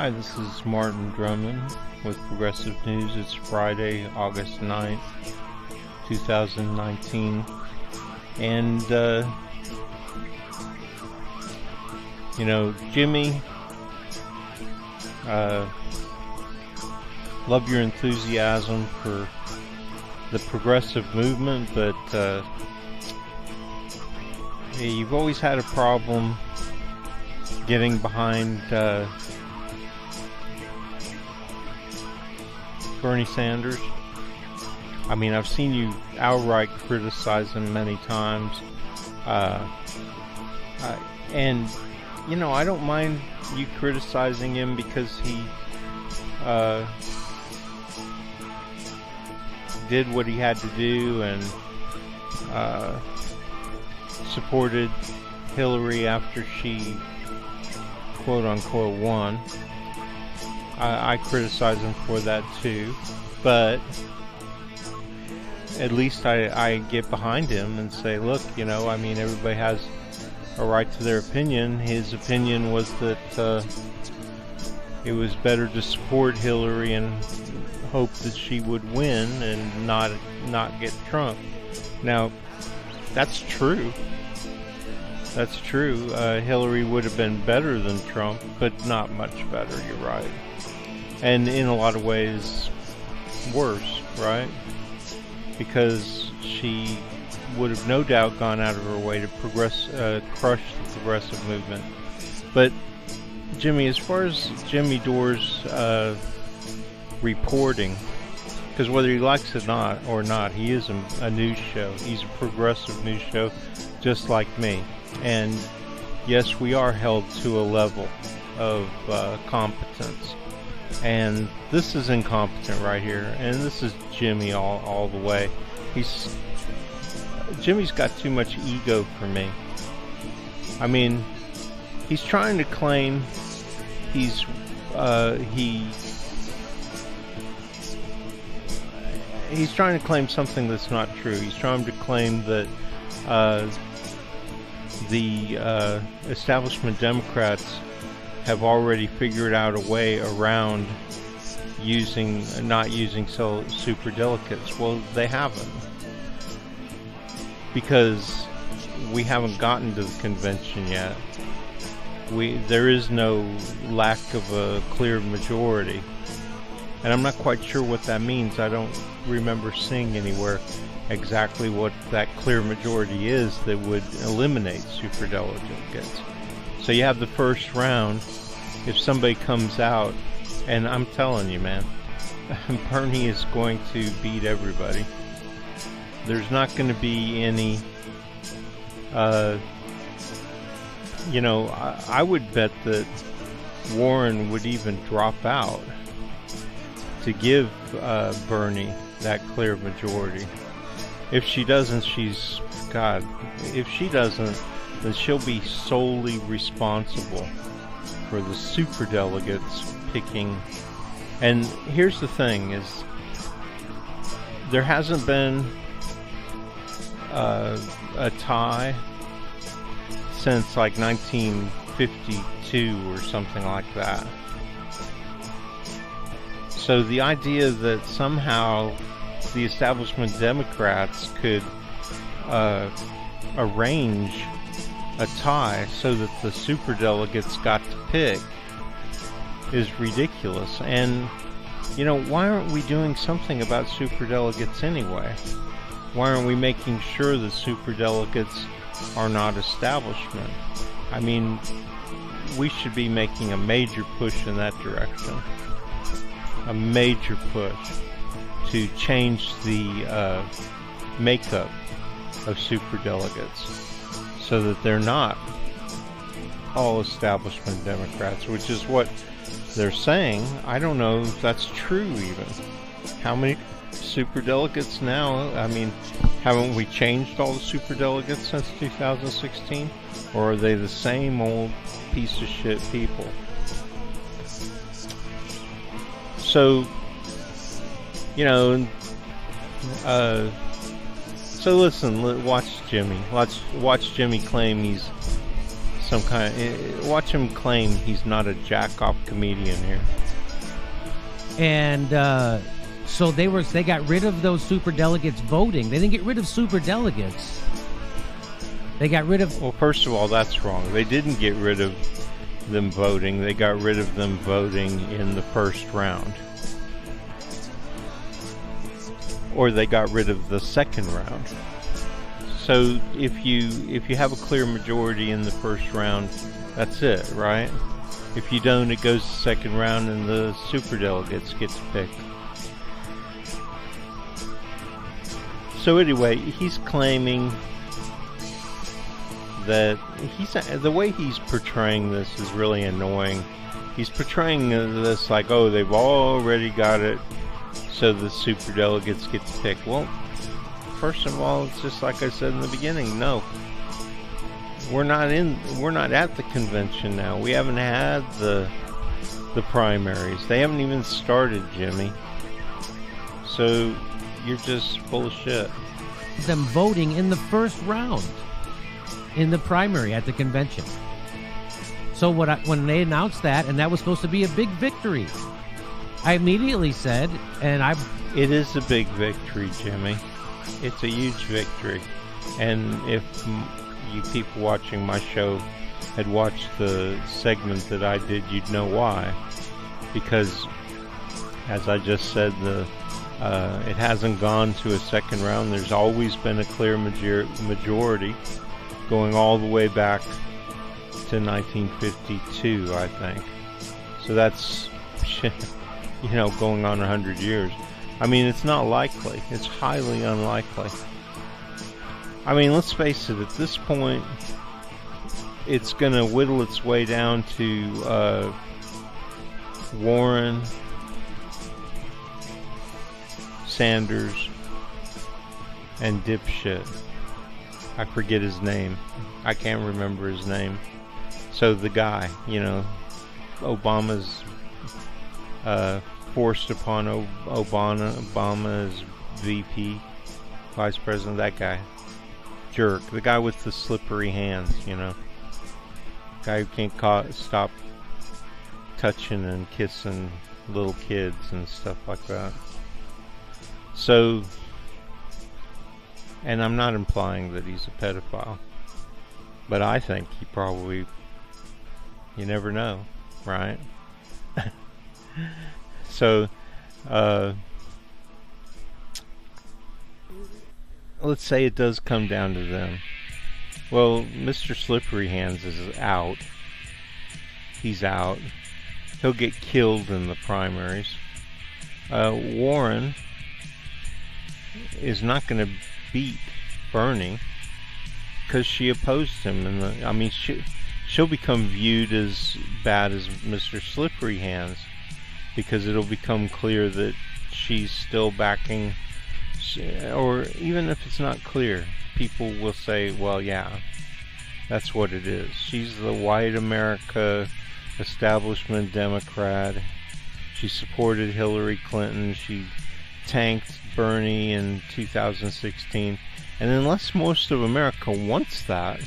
Hi, this is Martin Drummond with Progressive News. It's Friday, August 9th, 2019. And, Jimmy, love your enthusiasm for the progressive movement, but you've always had a problem getting behind Bernie Sanders. I mean, I've seen you outright criticize him many times, and I don't mind you criticizing him because he did what he had to do and supported Hillary after she quote unquote won. I criticize him for that too, but at least I get behind him and say, look, everybody has a right to their opinion. His opinion was that it was better to support Hillary and hope that she would win and not get Trump. Now, that's true. That's true. Hillary would have been better than Trump, but not much better, you're right. And in a lot of ways, worse, right? Because she would have no doubt gone out of her way to crush the progressive movement. But, Jimmy, as far as Jimmy Dore's reporting, because whether he likes it or not, he is a news show. He's a progressive news show, just like me. And yes, we are held to a level of competence. And this is incompetent right here. And this is Jimmy all the way. Jimmy's got too much ego for me. I mean, he's trying to claim he's trying to claim something that's not true. He's trying to claim that the establishment Democrats have already figured out a way around not using super delegates. Well, they haven't, because we haven't gotten to the convention yet. There is no lack of a clear majority, and I'm not quite sure what that means. I don't remember seeing anywhere exactly what that clear majority is that would eliminate superdelegates. So you have the first round. If somebody comes out, and I'm telling you, man, Bernie is going to beat everybody. There's not going to be any, I would bet that Warren would even drop out to give Bernie that clear majority. If she doesn't, if she doesn't, then she'll be solely responsible for the superdelegates picking. And here's the thing is, there hasn't been a tie since like 1952 or something like that. So the idea that somehow the establishment Democrats could arrange a tie so that the superdelegates got to pick is ridiculous. And why aren't we doing something about superdelegates anyway? Why aren't we making sure that superdelegates are not establishment? I mean, we should be making a major push in that direction. A major push to change the makeup of superdelegates so that they're not all establishment Democrats, which is what they're saying. I don't know if that's true even. How many superdelegates now? I mean, haven't we changed all the superdelegates since 2016? Or are they the same old piece of shit people? So, so listen, watch Jimmy. Watch Jimmy claim he's some kind of, watch him claim he's not a jack-off comedian here. And so they got rid of those superdelegates voting. They didn't get rid of superdelegates. They got rid of... Well, first of all, that's wrong. They didn't get rid of them voting. They got rid of them voting in the first round. Or they got rid of the second round. So if you have a clear majority in the first round, that's it, right? If you don't, it goes to the second round and the superdelegates get picked. So anyway, he's claiming that the way he's portraying this is really annoying. He's portraying this like, oh, they've already got it, so the superdelegates get to pick. Well, first of all, it's just like I said in the beginning. No, we're not at the convention now. We haven't had the primaries. They haven't even started, Jimmy. So you're just full of shit. Them voting in the first round in the primary at the convention. So when they announced that, and that was supposed to be a big victory, I immediately said, it is a big victory, Jimmy. It's a huge victory. And if you people watching my show had watched the segment that I did, you'd know why. Because, as I just said, it hasn't gone to a second round. There's always been a clear majority going all the way back to 1952, I think. So that's, going on 100 years. I mean, it's not likely. It's highly unlikely. I mean, let's face it, at this point, it's going to whittle its way down to Warren, Sanders, and dipshit. I forget his name. I can't remember his name. So the guy, Obama's forced upon Obama as VP, Vice President, that guy. Jerk. The guy with the slippery hands, Guy who can't stop touching and kissing little kids and stuff like that. So, and I'm not implying that he's a pedophile, but I think he probably, you never know, right? So, let's say it does come down to them. Well, Mr. Slippery Hands is out. He's out. He'll get killed in the primaries. Warren is not going to beat Bernie because she opposed him. She'll become viewed as bad as Mr. Slippery Hands because it'll become clear that she's still backing, or even if it's not clear, people will say, well, yeah, that's what it is. She's the white America establishment Democrat. She supported Hillary Clinton. She tanked Bernie in 2016. And unless most of America wants that,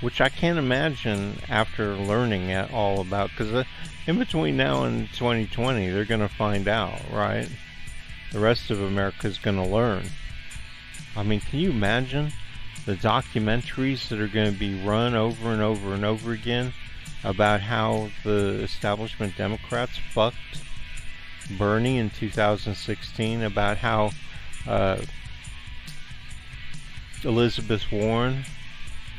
which I can't imagine after learning all about, because in between now and 2020, they're going to find out, right? The rest of America is going to learn. I mean, can you imagine the documentaries that are going to be run over and over and over again about how the establishment Democrats fucked Bernie in 2016, about how Elizabeth Warren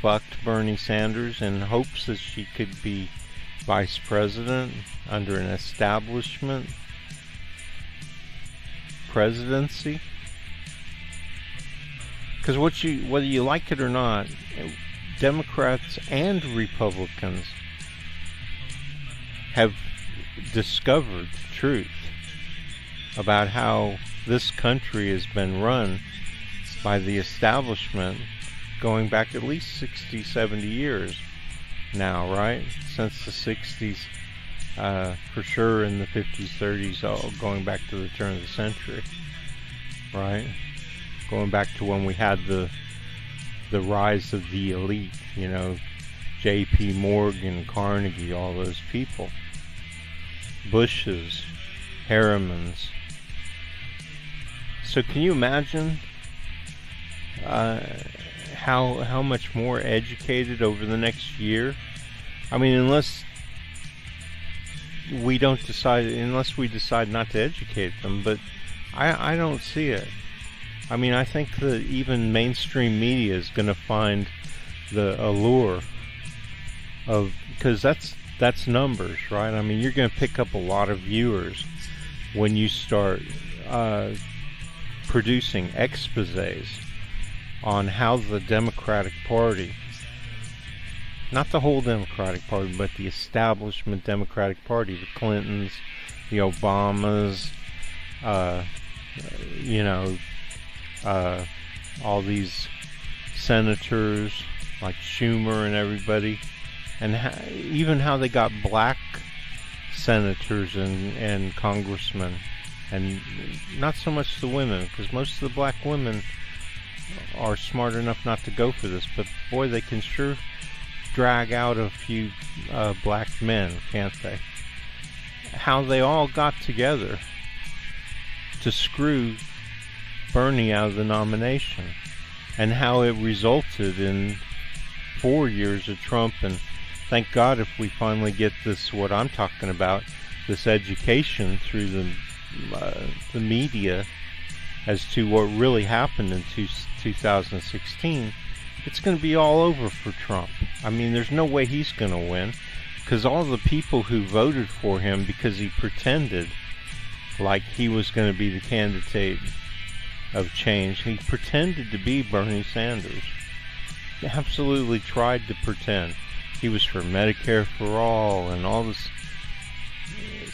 fucked Bernie Sanders in hopes that she could be vice president under an establishment presidency? Because whether you like it or not, Democrats and Republicans have discovered the truth about how this country has been run by the establishment going back at least 60, 70 years now, right? Since the 60s, for sure in the 50s, 30s, all going back to the turn of the century, right? Going back to when we had the rise of the elite, J.P. Morgan, Carnegie, all those people. Bushes, Harrimans. So can you imagine how much more educated over the next year? I mean, unless we decide not to educate them, but I don't see it. I mean, I think that even mainstream media is going to find the allure of, because that's numbers, right? I mean, you're going to pick up a lot of viewers when you start producing exposés on how the Democratic Party, not the whole Democratic Party, but the establishment Democratic Party, the Clintons, the Obamas, all these senators like Schumer and everybody, and even how they got black senators and congressmen, and not so much the women, because most of the black women are smart enough not to go for this, but boy, they can sure drag out a few black men, can't they? How they all got together to screw Bernie out of the nomination, and how it resulted in 4 years of Trump. And thank God if we finally get this, what I'm talking about, this education through the media as to what really happened in 2016, it's going to be all over for Trump. I mean, there's no way he's going to win, because all the people who voted for him because he pretended like he was going to be the candidate of change. He pretended to be Bernie Sanders. He absolutely tried to pretend. He was for Medicare for all and all this.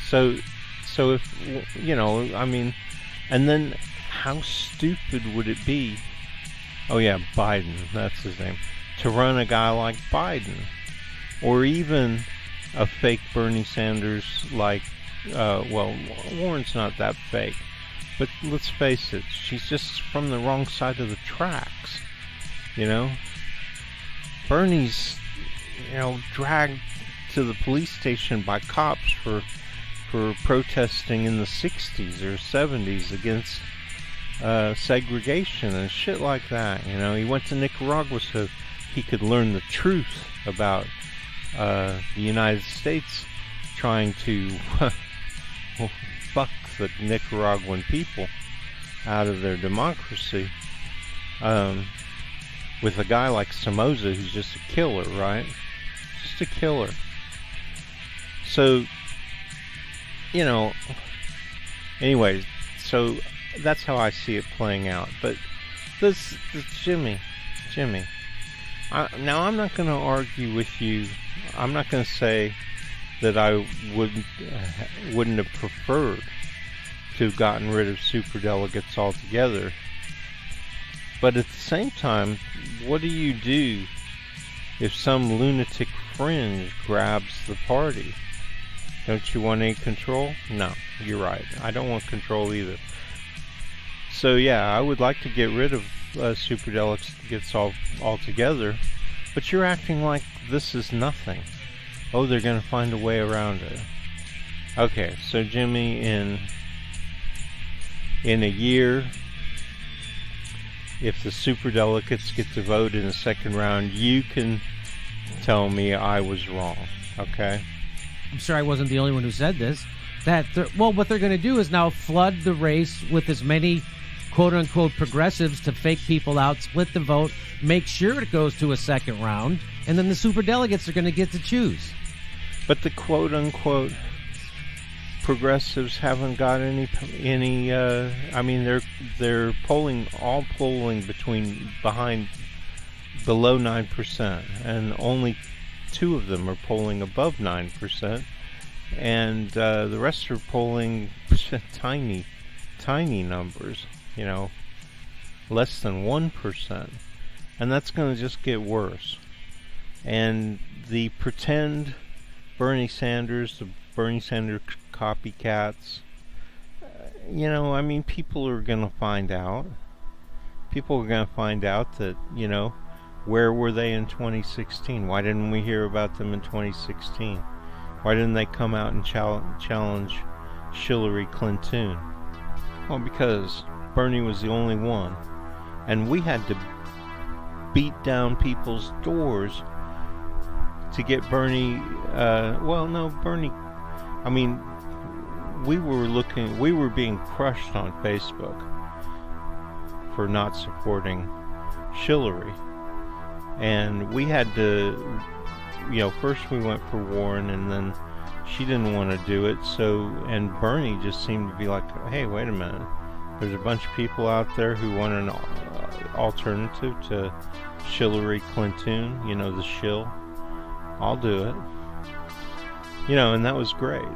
So if, I mean, and then how stupid would it be? Oh yeah, Biden, that's his name. To run a guy like Biden. Or even a fake Bernie Sanders like, Warren's not that fake. But let's face it, she's just from the wrong side of the tracks. Bernie's, dragged to the police station by cops for protesting in the 60s or 70s against segregation and shit like that. He went to Nicaragua so he could learn the truth about the United States, trying to fuck the Nicaraguan people out of their democracy, with a guy like Somoza, who's just a killer, right? Just a killer. So, anyways, so that's how I see it playing out. But this Jimmy, now I'm not going to argue with you. I'm not going to say that I wouldn't have preferred to have gotten rid of superdelegates altogether. But at the same time, what do you do if some lunatic fringe grabs the party? Don't you want any control? No, you're right. I don't want control either. So yeah, I would like to get rid of superdelegates altogether, but you're acting like this is nothing. Oh, they're going to find a way around it. Okay, so Jimmy, in a year, if the superdelegates get to vote in the second round, you can tell me I was wrong, okay? I'm sure I wasn't the only one who said this. What they're going to do is now flood the race with as many quote-unquote progressives to fake people out, split the vote, make sure it goes to a second round, and then the superdelegates are going to get to choose. But the quote-unquote progressives haven't got any. I mean, they're polling behind below 9%, and only 2 of them are polling above 9%, and the rest are polling tiny numbers. Less than 1%, and that's going to just get worse. And the pretend Bernie Sanders, the Bernie Sanders copycats, I mean, people are going to find out. People are going to find out that, Where were they in 2016? Why didn't we hear about them in 2016? Why didn't they come out and challenge Hillary Clinton? Well, because Bernie was the only one. And we had to beat down people's doors to get Bernie, Bernie, I mean, we were being crushed on Facebook for not supporting Hillary. And we had to, first we went for Warren, and then she didn't want to do it, and Bernie just seemed to be like, hey, wait a minute, there's a bunch of people out there who want an alternative to Hillary Clinton, the shill. I'll do it. And that was great.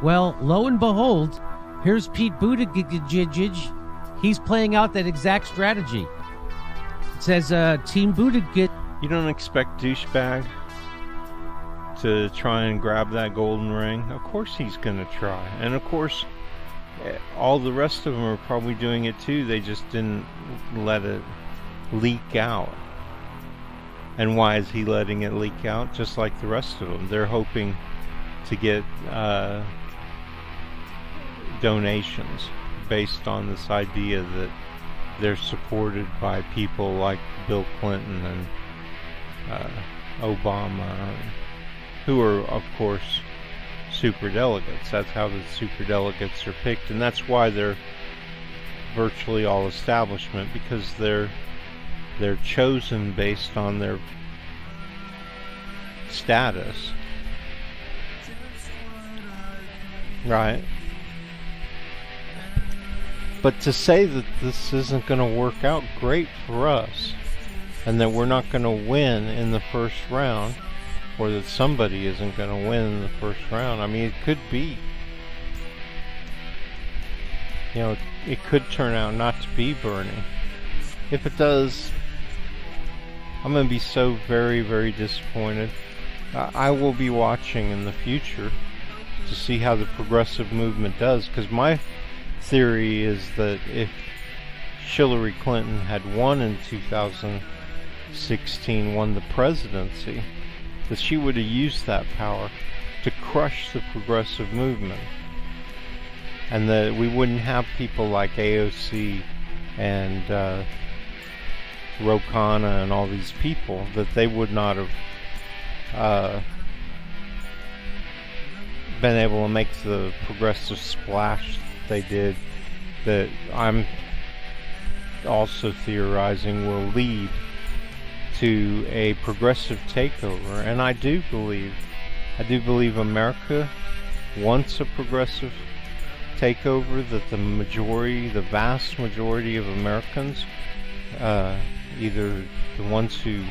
Well, lo and behold, here's Pete Buttigieg. He's playing out that exact strategy. It says, Team Buttigieg. You don't expect douchebag to try and grab that golden ring? Of course he's going to try. And of course, all the rest of them are probably doing it too. They just didn't let it leak out. And why is he letting it leak out? Just like the rest of them. They're hoping to get donations based on this idea that they're supported by people like Bill Clinton and Obama, who are, of course, superdelegates. That's how the superdelegates are picked, and that's why they're virtually all establishment, because they're chosen based on their status. Right. But to say that this isn't going to work out great for us, and that we're not going to win in the first round, or that somebody isn't going to win in the first round, I mean, it could be. It could turn out not to be Bernie. If it does, I'm going to be so very, very disappointed. I will be watching in the future to see how the progressive movement does, because my theory is that if Hillary Clinton had won in 2016, won the presidency, that she would have used that power to crush the progressive movement, and that we wouldn't have people like AOC and Ro Khanna and all these people, that they would not have been able to make the progressive splash they did, that I'm also theorizing will lead to a progressive takeover. And I do believe America wants a progressive takeover, that the vast majority of Americans, either the ones who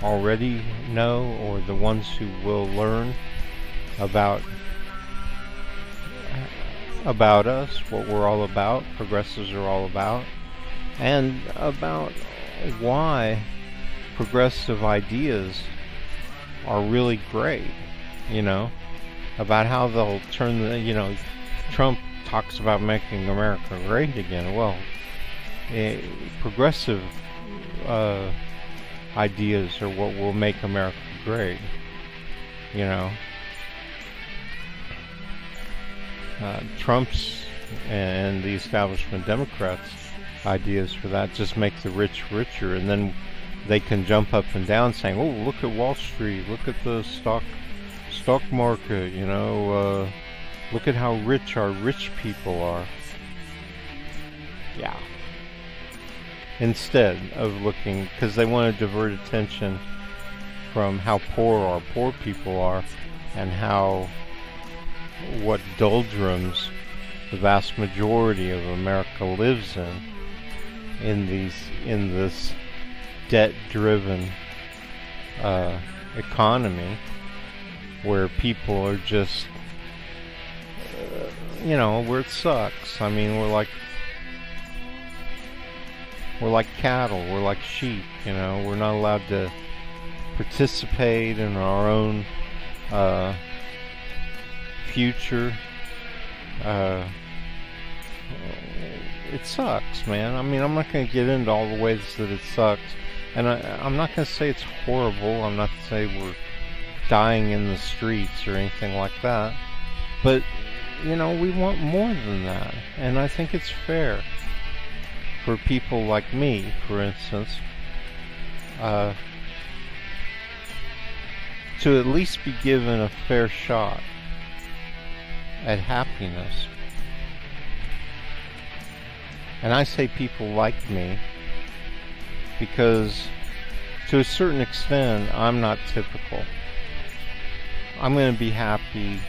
already know or the ones who will learn about us, what we're all about, progressives are all about, and about why progressive ideas are really great, about how they'll turn Trump talks about making America great again. Well, progressive ideas are what will make America great, Trump's and the establishment Democrats' ideas for that just make the rich richer, and then they can jump up and down saying, oh, look at Wall Street, look at the stock market, look at how rich our rich people are. Yeah. Instead of looking, because they want to divert attention from how poor our poor people are, and what doldrums the vast majority of America lives in this debt-driven economy, where people are just where it sucks. I mean, we're like cattle, we're like sheep, we're not allowed to participate in our own future. it sucks, man. I mean, I'm not going to get into all the ways that it sucks. And I'm not going to say it's horrible. I'm not going to say we're dying in the streets or anything like that. But, you know, we want more than that. And I think it's fair for people like me, for instance, to at least be given a fair shot at happiness. And I say people like me because to a certain extent I'm not typical. I'm going to be happy,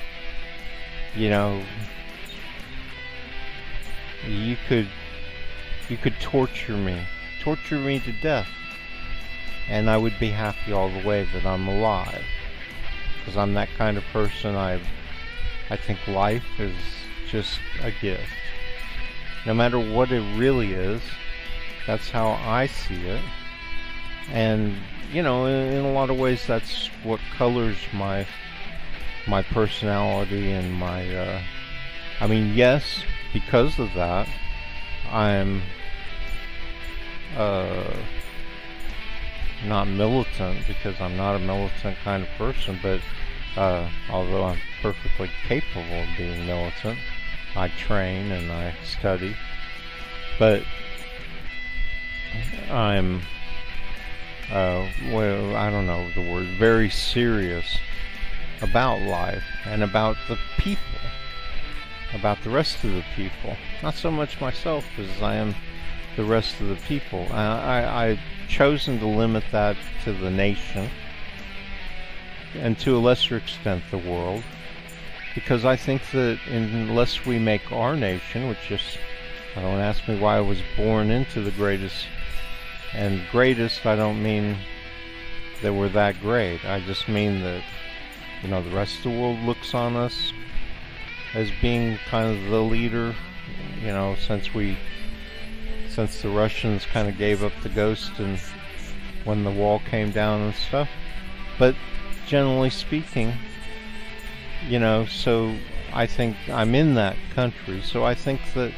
you know. You could torture me to death, and I would be happy all the way that I'm alive, because I'm that kind of person. I think life is just a gift. No matter what it really is, that's how I see it. And, you know, in a lot of ways, that's what colors my personality and my, I mean, yes, because of that, I'm, not militant, because I'm not a militant kind of person, but, although I'm perfectly capable of being militant, I train and I study, but I'm, well, I don't know the word, very serious about life and about the people, about the rest of the people. Not so much myself as I am the rest of the people. I've chosen to limit that to the nation and to a lesser extent the world, because I think that unless we make our nation, which is, don't ask me why I was born into the greatest, and greatest, I don't mean that we're that great. I just mean that, you know, the rest of the world looks on us as being kind of the leader, you know, since the Russians kind of gave up the ghost and when the wall came down and stuff. But generally speaking, you know, so I think I'm in that country, so I think that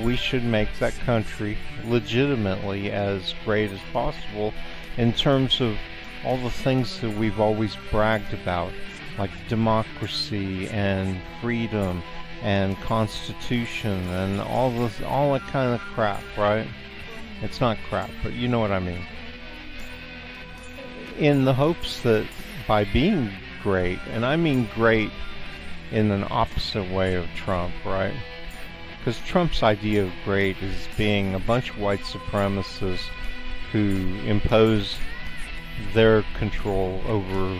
we should make that country legitimately as great as possible in terms of all the things that we've always bragged about, like democracy and freedom and constitution and all that kind of crap, right? It's not crap, but you know what I mean. In the hopes that by being great, and I mean great in an opposite way of Trump, right? Because Trump's idea of great is being a bunch of white supremacists who impose their control over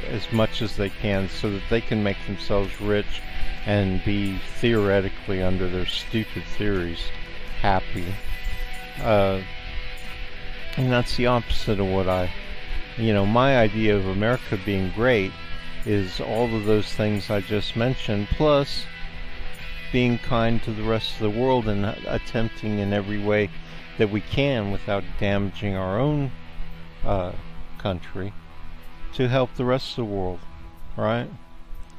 as much as they can so that they can make themselves rich and be theoretically, under their stupid theories, happy. And that's the opposite of what my idea of America being great is all of those things I just mentioned, plus being kind to the rest of the world and attempting in every way that we can without damaging our own country to help the rest of the world, right?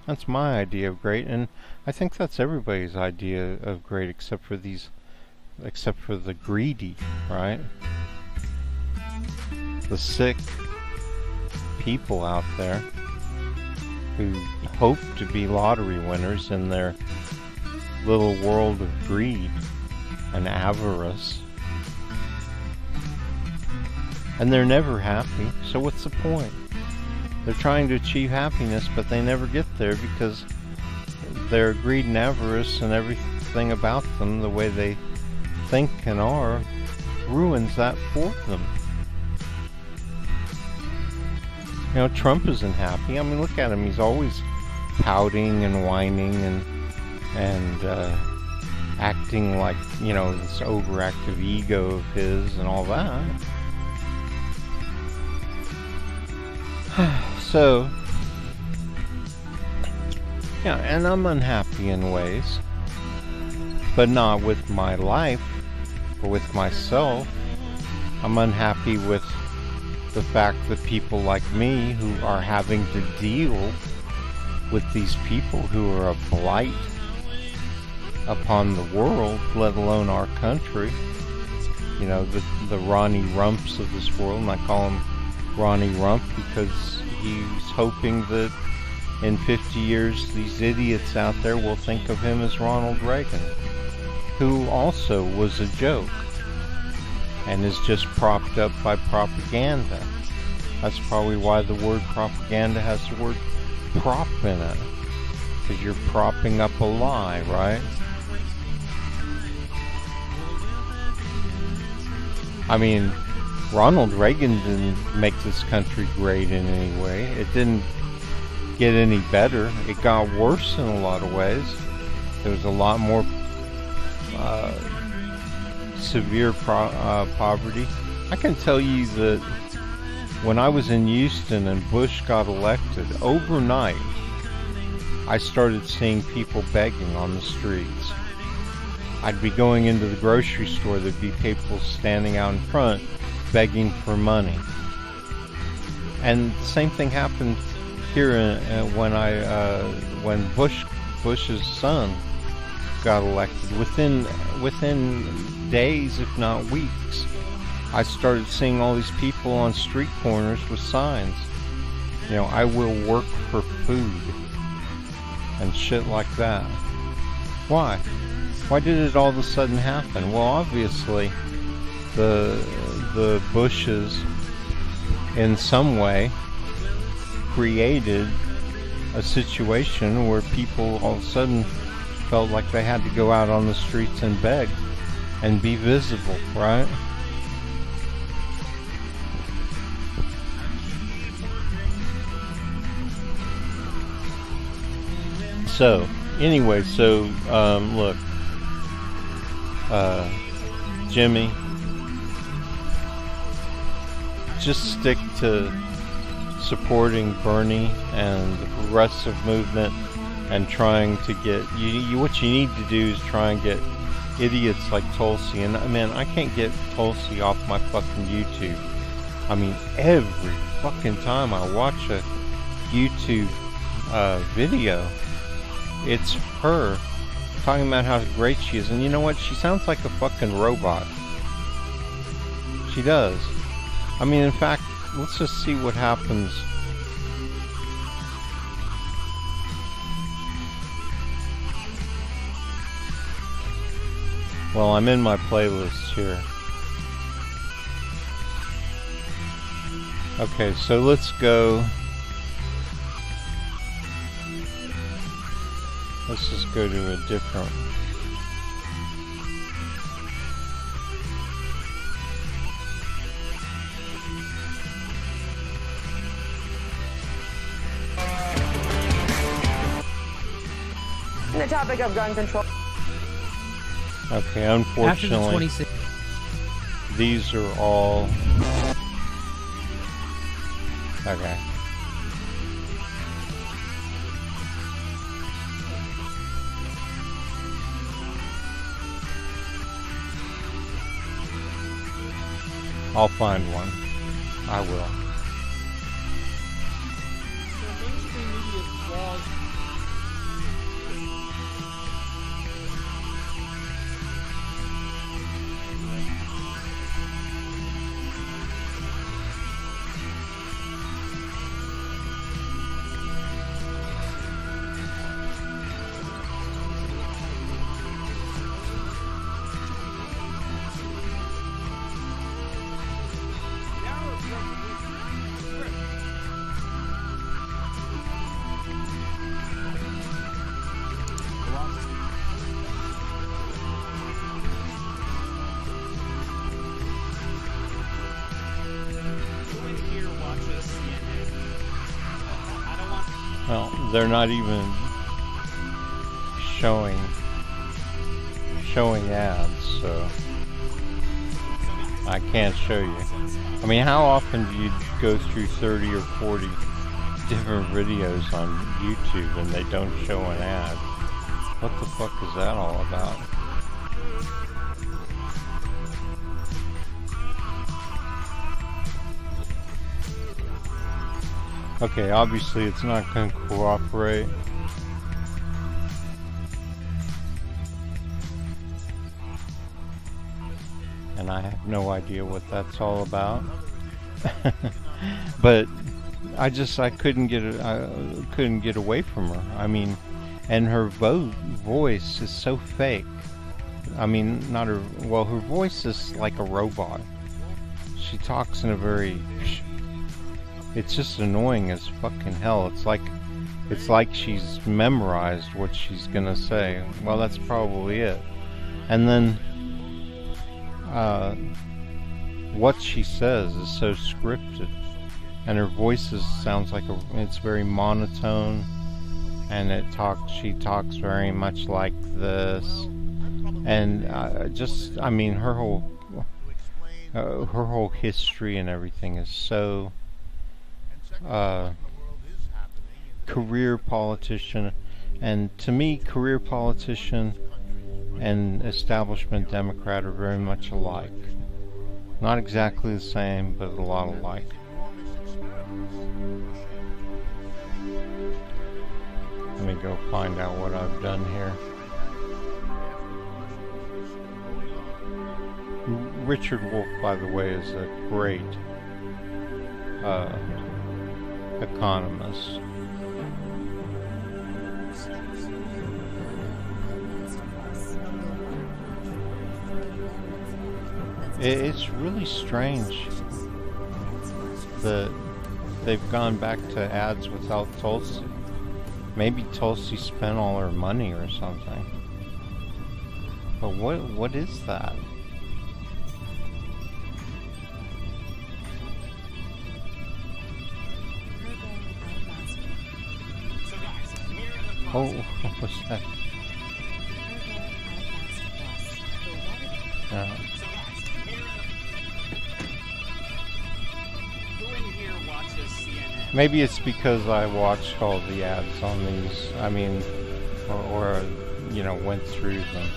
That's my idea of great, and I think that's everybody's idea of great except for the greedy, right? The sick people out there who hope to be lottery winners in their little world of greed and avarice. And they're never happy, so what's the point? They're trying to achieve happiness, but they never get there because their greed and avarice and everything about them, the way they think and are, ruins that for them. You know, Trump isn't happy. I mean, look at him. He's always pouting and whining and acting like, you know, this overactive ego of his and all that. So, yeah, and I'm unhappy in ways, but not with my life or with myself. I'm unhappy with the fact that people like me who are having to deal with these people who are a blight upon the world, let alone our country. You know, the Ronnie Rumps of this world, and I call him Ronnie Rump because he's hoping that in 50 years these idiots out there will think of him as Ronald Reagan, who also was a joke and is just propped up by propaganda. That's probably why the word propaganda has the word prop in it, because you're propping up a lie, right? I mean, Ronald Reagan didn't make this country great in any way. It didn't get any better. It got worse in a lot of ways. There was a lot more severe poverty. I can tell you that when I was in Houston and Bush got elected, overnight, I started seeing people begging on the streets. I'd be going into the grocery store, there'd be people standing out in front begging for money. And the same thing happened here when Bush's son got elected. Within days, if not weeks, I started seeing all these people on street corners with signs. You know, I will work for food and shit like that. Why? Why did it all of a sudden happen? Well, obviously, the Bushes, in some way, created a situation where people all of a sudden felt like they had to go out on the streets and beg and be visible, right? So, anyway, look, Jimmy, just stick to supporting Bernie and the progressive movement and trying to get, what you need to do is try and get idiots like Tulsi. And man, I can't get Tulsi off my fucking YouTube. I mean, every fucking time I watch a YouTube video, it's her talking about how great she is. And you know what? She sounds like a fucking robot. She does. I mean, in fact, let's just see what happens. Well, I'm in my playlist here. Okay, so let's go. Let's just go to a different. The topic of gun control. Okay, unfortunately, these are all. Okay. I'll find one. I will. So mainstream media's laws. Well, they're not even showing ads, so I can't show you. I mean, how often do you go through 30 or 40 different videos on YouTube and they don't show an ad? What the fuck is that all about? Okay, obviously it's not going to cooperate. and I have no idea what that's all about. But I couldn't get away from her. I mean, and her voice is so fake. I mean, not her. Well, her voice is like a robot. She talks in a very. It's just annoying as fucking hell. It's like she's memorized what she's gonna say. Well, that's probably it. And then, what she says is so scripted, and her voice sounds like it's very monotone, and she talks very much like this, and I mean, her whole history and everything is so career politician, and to me, career politician and establishment Democrat are very much alike. Not exactly the same, but a lot alike. Let me go find out what I've done here. Richard Wolff, by the way, is a great economist. It's really strange that they've gone back to ads without Tulsi. Maybe Tulsi spent all her money or something. But what is that? Oh, what was that? Maybe it's because I watched all the ads on these. I mean, or you know, went through them.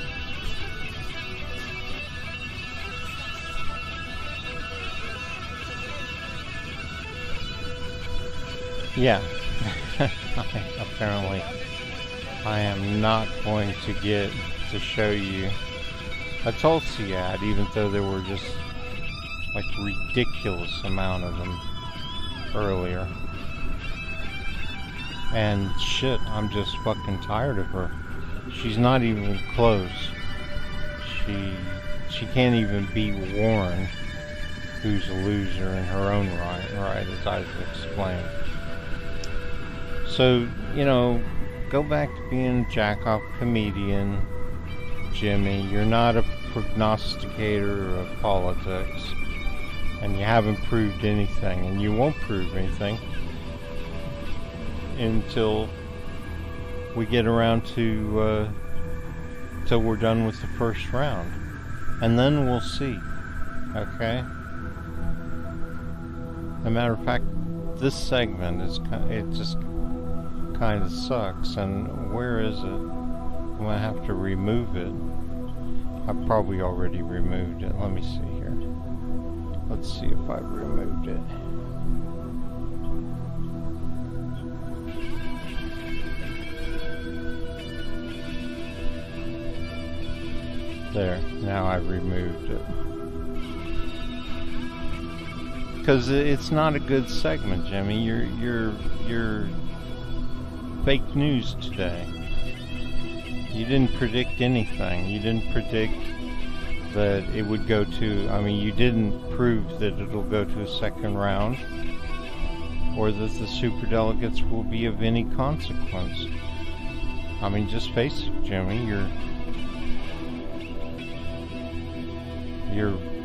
Yeah. Apparently, I am not going to get to show you a Tulsi ad, even though there were just like ridiculous amount of them earlier. And shit, I'm just fucking tired of her. She's not even close. She can't even beat Warren, who's a loser in her own right, as I've explained. So, you know, go back to being a jack-off comedian, Jimmy. You're not a prognosticator of politics, and you haven't proved anything, and you won't prove anything until we get around to till we're done with the first round, and then we'll see. Okay. As a matter of fact, this segment it just kind of sucks. And where is it? I'm gonna have to remove it. I've probably already removed it. Let me see here. Let's see if I've removed it. There, now I've removed it. Because it's not a good segment, Jimmy. You're fake news today. You didn't predict anything. You didn't predict that it would go to, I mean, you didn't prove that it'll go to a second round, or that the superdelegates will be of any consequence. I mean, just face it, Jimmy, you're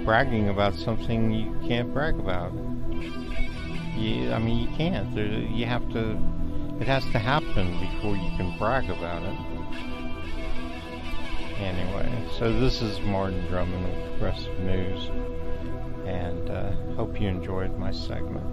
bragging about something you can't brag about. I mean, you can't. You have to, it has to happen before you can brag about it. Anyway, so this is Martin Drummond with Progressive News, and hope you enjoyed my segment.